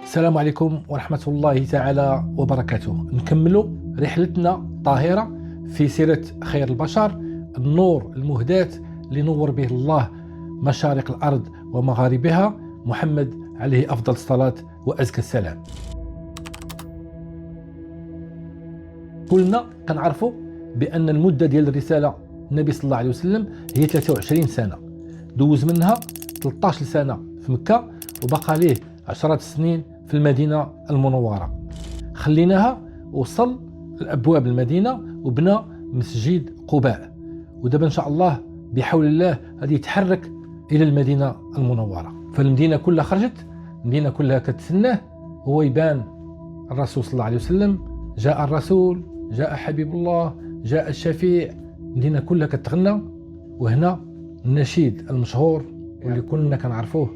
السلام عليكم ورحمة الله تعالى وبركاته. نكملوا رحلتنا الطاهرة في سيرة خير البشر، النور المهداة لنور به الله مشارق الأرض ومغاربها، محمد عليه أفضل الصلاة وأزكى السلام. قلنا كنعرفوا بأن المدة ديال الرسالة النبي صلى الله عليه وسلم هي 23 سنة، دوز منها 13 سنة في مكة وبقى ليه 10 سنين في المدينة المنورة. خليناها وصل لأبواب المدينة وبنى مسجد قباء، ودابا إن شاء الله بحول الله غادي يتحرك إلى المدينة المنورة. فالمدينة كلها خرجت، المدينة كلها كتسناه، هو يبان الرسول صلى الله عليه وسلم. جاء الرسول، جاء حبيب الله، جاء الشفيع، المدينة كلها كتغنى. وهنا النشيد المشهور واللي كلنا كنعرفوه: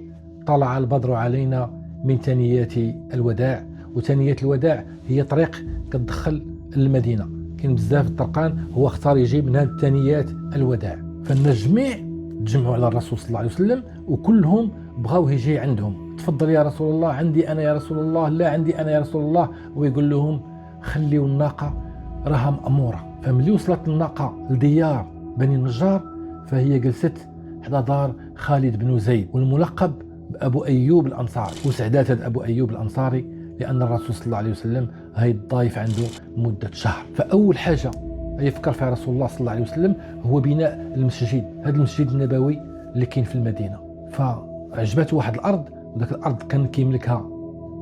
طلع البدر علينا من ثنيات الوداع. وثنيات الوداع هي طريق كتدخل المدينة، كاين بزاف الطرقان، هو اختار يجيب من هاد ثنيات الوداع. فالناس جميع تجمعوا على الرسول صلى الله عليه وسلم وكلهم بغاو يجي عندهم. تفضل يا رسول الله، عندي انا يا رسول الله، لا عندي انا يا رسول الله. ويقول لهم خليوا الناقة راها مأمورة. فملي وصلت الناقة لديار بني النجار فهي جلست حدا دار خالد بن زيد، والملقب بأبو أيوب الأنصاري. وسعدات هذا أبو أيوب الأنصاري لأن الرسول صلى الله عليه وسلم هاي الضايف عنده مدة شهر. فأول حاجة يفكر فيها رسول الله صلى الله عليه وسلم هو بناء المسجد، هذا المسجد النبوي اللي كاين في المدينة. فعجبته واحد الأرض، وذاك الأرض كان كيملكها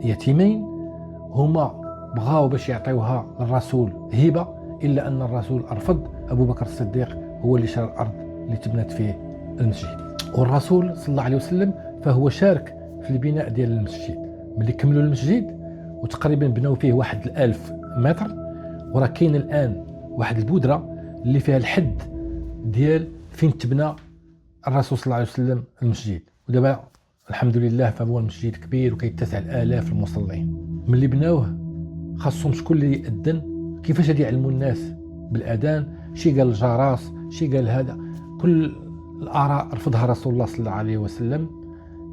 يتيمين، هما بغاو باش يعطيوها للرسول هبة، إلا أن الرسول أرفض. أبو بكر الصديق هو اللي شرى الأرض اللي تبنت فيه المسجد. والرسول صلى الله عليه وسلم فهو شارك في البناء ديال المسجد. ملي كملوا المسجد وتقريبا بناو فيه 1000 متر، وراه كاين الآن واحد البودرة اللي فيها الحد ديال فين تبنى الرسول صلى الله عليه وسلم المسجد. ودابا الحمد لله فهو المسجد كبير وكيتسع الآلاف المصلين. ملي بناوه خاصهم شكون اللي يأذن، كيفاش غادي يعلموا الناس بالأذان. شي قال الجراس، شي قال هذا، كل الآراء رفضها رسول الله صلى الله عليه وسلم،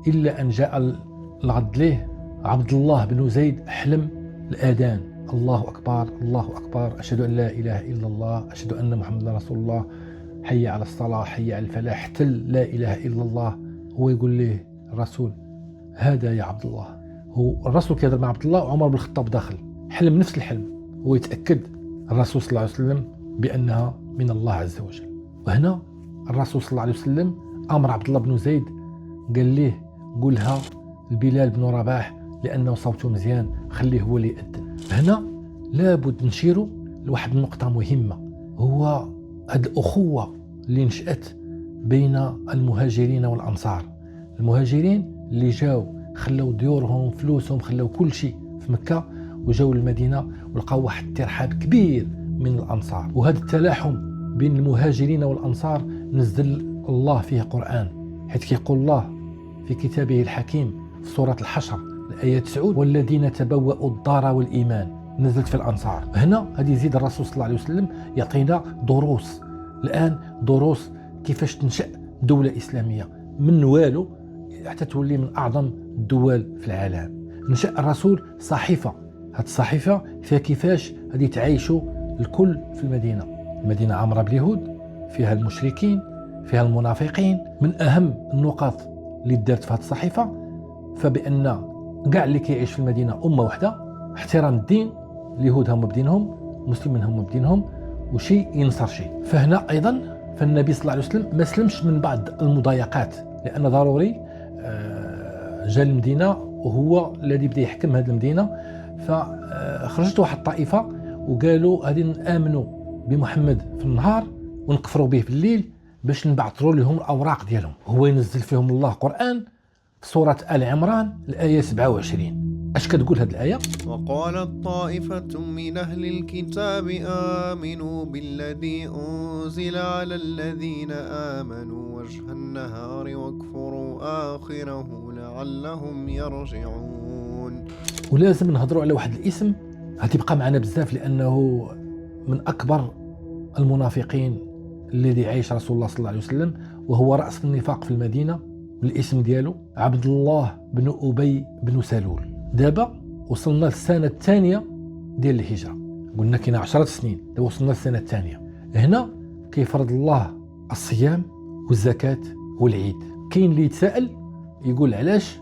إلا أن جاء الغد ليه عبد الله بن زيد حلم الآذان: الله أكبر الله أكبر، أشهد أن لا إله إلا الله، أشهد أن محمد رسول الله، حي على الصلاة حي على الفلاح، حتى لا إله إلا الله. هو يقول ليه الرسول: هذا يا عبد الله. هو الرسول كيهضر مع عبد الله وعمر بن الخطاب داخل، حلم نفس الحلم، هو يتأكد الرسول صلى الله عليه وسلم بأنها من الله عز وجل. وهنا الرسول صلى الله عليه وسلم أمر عبد الله بن زيد، قال ليه قولها البلال بن رباح لأنه صوته مزيان، خليه هو اللي يأذن. هنا لابد نشيروا لواحد النقطة مهمة، هو هذه الأخوة اللي نشأت بين المهاجرين والأنصار. المهاجرين اللي جاو خلوا ديورهم فلوسهم خلوا كل شيء في مكة وجاو للمدينة ولقاو واحد الترحاب كبير من الأنصار. وهذا التلاحم بين المهاجرين والأنصار نزل الله فيه قرآن، حيث كيقول الله في كتابه الحكيم في سورة الحشر الآية 9: والذين تبوأوا الدار والإيمان. نزلت في الأنصار. هنا هذه يزيد الرسول صلى الله عليه وسلم يعطينا دروس الآن، دروس كيفاش تنشأ دولة إسلامية من والو حتى تولي من أعظم الدول في العالم. نشأ الرسول صحيفة، هذه الصحيفة فيها كيفاش غادي تعيشوا الكل في المدينة. المدينة عامرة باليهود، فيها المشركين، فيها المنافقين. من أهم النقاط اللي دارت في هذه الصحيفة فبأن كاع اللي كيعيش في المدينة أمة واحدة، احترام الدين، اليهود هم بدينهم، المسلمين هم بدينهم، وشي ينصر شي. فهنا أيضا فالنبي صلى الله عليه وسلم ما سلمش من بعض المضايقات، لأن ضروري جاء المدينة وهو الذي بدا يحكم هذه المدينة. فخرجت واحد الطائفة وقالوا هذه نآمنوا بمحمد في النهار ونكفروا به في الليل باش نبعثروا لهم الأوراق ديالهم. هو ينزل فيهم الله قرآن في سورة آل عمران الآية 27. اش كتقول هذه الآية؟ وقالت طائفة من أهل الكتاب آمنوا بالذي أنزل على الذين آمنوا وجه النهار واكفروا آخره لعلهم يرجعون. ولازم نهضروا على واحد الاسم غتبقى معنا بزاف، لأنه من أكبر المنافقين الذي عايش رسول الله صلى الله عليه وسلم، وهو رأس النفاق في المدينة. والاسم ديالو عبد الله بن أبي بن سلول. دابا وصلنا للسنة الثانية ديال الهجرة، قلنا كاين 10 سنين، دابا وصلنا للسنة الثانية. هنا كيفرض الله الصيام والزكاة والعيد. كاين اللي يتساءل يقول علاش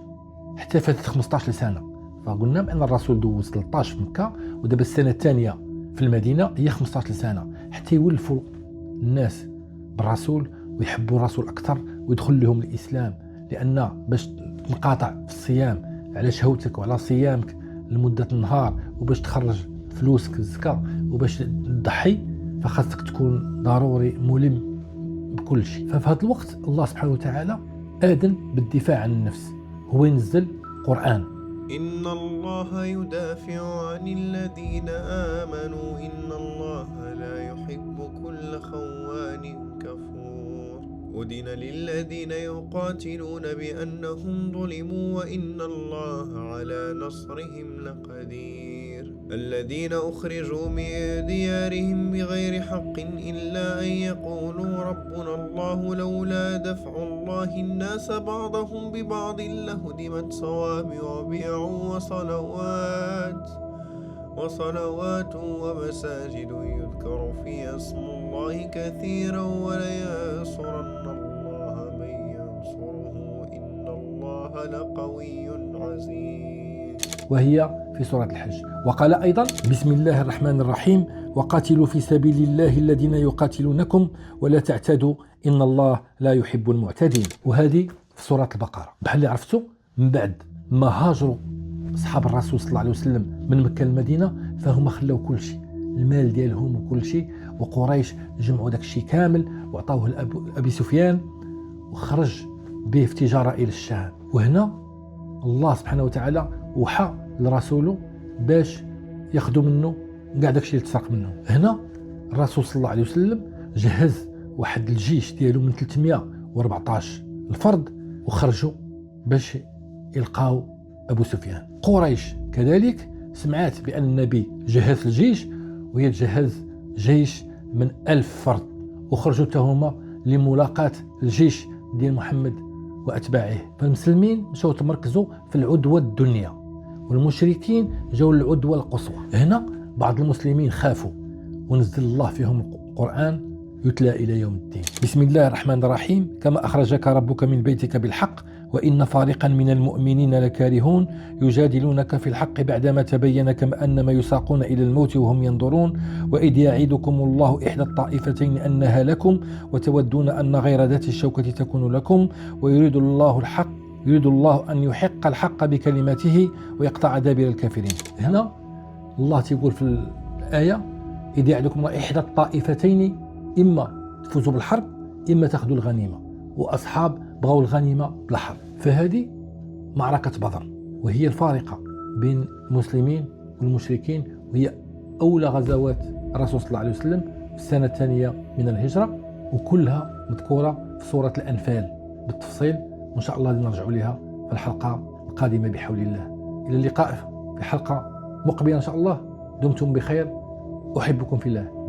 حتى فاتت 15 سنة؟ فقلنا بأن الرسول دوز 13 في مكة، ودابا السنة الثانية في المدينة هي 15 سنة، حتى يولفوا الناس بالرسول ويحبوا الرسول أكثر ويدخل لهم الإسلام. لأن باش تنقاطع في الصيام على شهوتك وعلى صيامك لمدة النهار، وباش تخرج فلوسك الزكاة، وباش تضحي، فخاصك تكون ضروري ملم بكل شيء. ففي هذا الوقت الله سبحانه وتعالى آذن بالدفاع عن النفس، هو ينزل قرآن. إن الله يدافع عن الذين آمنوا إن الله لا يحب كل خوان كفور. أذن للذين يقاتلون بأنهم ظلموا وإن الله على نصرهم لقدير. الذين أخرجوا من ديارهم بغير حق إلا أن يقولوا ربنا الله لولا دفع الله الناس بعضهم ببعض لهدمت صوامع وبيع وصلوات ومساجد يذكر فيها اسم الله كثيرا ولينصرن الله من ينصره إن الله لقوي عزيز. وهي في سورة الحج. وقال أيضا بسم الله الرحمن الرحيم وقاتلوا في سبيل الله الذين يقاتلونكم ولا تعتدوا إن الله لا يحب المعتدين. وهذه في سورة البقرة. بحال اللي عرفتوا من بعد ما هاجروا أصحاب الرسول صلى الله عليه وسلم من مكة للمدينة، فهم خلاو كل شيء، المال ديالهم وكل شيء، وقريش جمعوا داك الشيء كامل وعطاوه لأبي سفيان وخرج به في تجارة إلى الشام. وهنا الله سبحانه وتعالى وحى لرسوله باش ياخذوا منه كاع داكشي اللي تسرق منه. هنا الرسول صلى الله عليه وسلم جهز واحد الجيش ديالو من 314 الفرد وخرجوا باش يلقاو ابو سفيان. قريش كذلك سمعت بان النبي جهز الجيش، وهي تجهز جيش من 1000 فرد، وخرجوا تهما لملاقاة الجيش ديال محمد واتباعه. فالمسلمين مشاو تمركزوا في العدوى الدنيا، والمشركين جاوا للعدوى القصوى. هنا بعض المسلمين خافوا ونزل الله فيهم القرآن يتلى إلى يوم الدين. بسم الله الرحمن الرحيم كما أخرجك ربك من بيتك بالحق وإن فريقا من المؤمنين لكارهون يجادلونك في الحق بعدما تبين كما أنما يساقون إلى الموت وهم ينظرون وإذ يعيدكم الله إحدى الطائفتين أنها لكم وتودون أن غير ذات الشوكة تكون لكم ويريد الله أن يحق الحق بكلماته ويقطع دابر الكافرين. هنا الله تيقول في الآية إذ يعدكم الله إحدى الطائفتين، إما تفوزوا بالحرب إما تأخذوا الغنيمة، وأصحاب بغوا الغنيمة بالحرب. فهذه معركة بدر، وهي الفارقة بين المسلمين والمشركين، وهي أولى غزوات الرسول صلى الله عليه وسلم في السنة الثانية من الهجرة، وكلها مذكورة في سورة الأنفال بالتفصيل، وإن شاء الله نرجع لها في الحلقة القادمة بحول الله. إلى اللقاء في حلقة مقبلة إن شاء الله. دمتم بخير، أحبكم في الله.